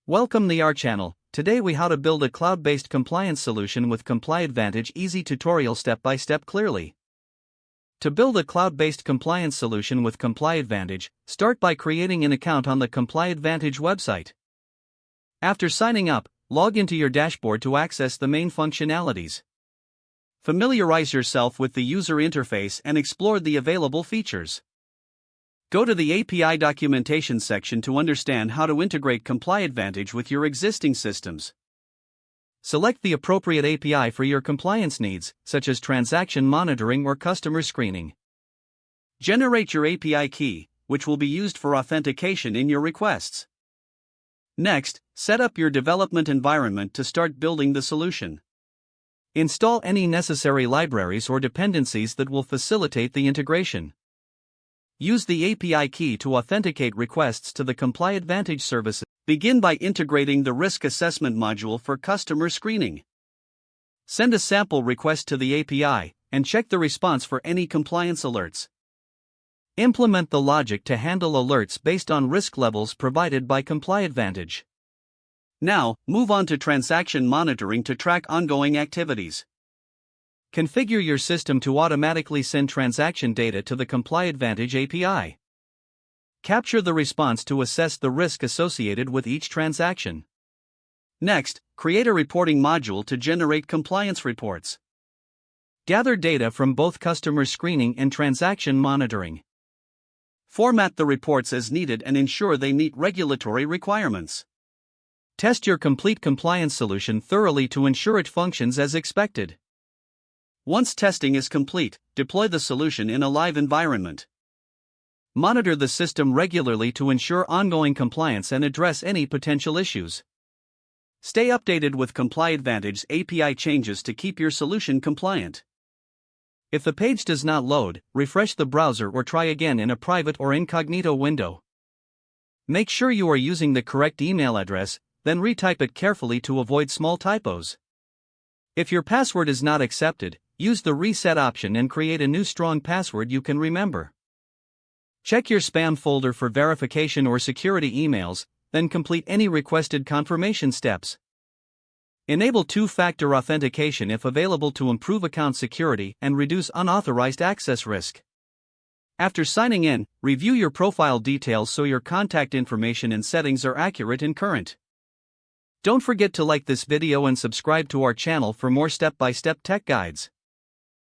Welcome to our channel. Today we how to build a cloud-based compliance solution with ComplyAdvantage easy tutorial step-by-step clearly. To build a cloud-based compliance solution with ComplyAdvantage, start by creating an account on the ComplyAdvantage website. After signing up, log into your dashboard to access the main functionalities. Familiarize yourself with the user interface and explore the available features. Go to the API documentation section to understand how to integrate ComplyAdvantage with your existing systems. Select the appropriate API for your compliance needs, such as transaction monitoring or customer screening. Generate your API key, which will be used for authentication in your requests. Next, set up your development environment to start building the solution. Install any necessary libraries or dependencies that will facilitate the integration. Use the API key to authenticate requests to the ComplyAdvantage services. Begin by integrating the risk assessment module for customer screening. Send a sample request to the API, and check the response for any compliance alerts. Implement the logic to handle alerts based on risk levels provided by ComplyAdvantage. Now, move on to transaction monitoring to track ongoing activities. Configure your system to automatically send transaction data to the ComplyAdvantage API. Capture the response to assess the risk associated with each transaction. Next, create a reporting module to generate compliance reports. Gather data from both customer screening and transaction monitoring. Format the reports as needed and ensure they meet regulatory requirements. Test your complete compliance solution thoroughly to ensure it functions as expected. Once testing is complete, deploy the solution in a live environment. Monitor the system regularly to ensure ongoing compliance and address any potential issues. Stay updated with ComplyAdvantage's API changes to keep your solution compliant. If the page does not load, refresh the browser or try again in a private or incognito window. Make sure you are using the correct email address, then retype it carefully to avoid small typos. If your password is not accepted, use the reset option and create a new strong password you can remember. Check your spam folder for verification or security emails, then complete any requested confirmation steps. Enable two-factor authentication if available to improve account security and reduce unauthorized access risk. After signing in, review your profile details so your contact information and settings are accurate and current. Don't forget to like this video and subscribe to our channel for more step-by-step tech guides.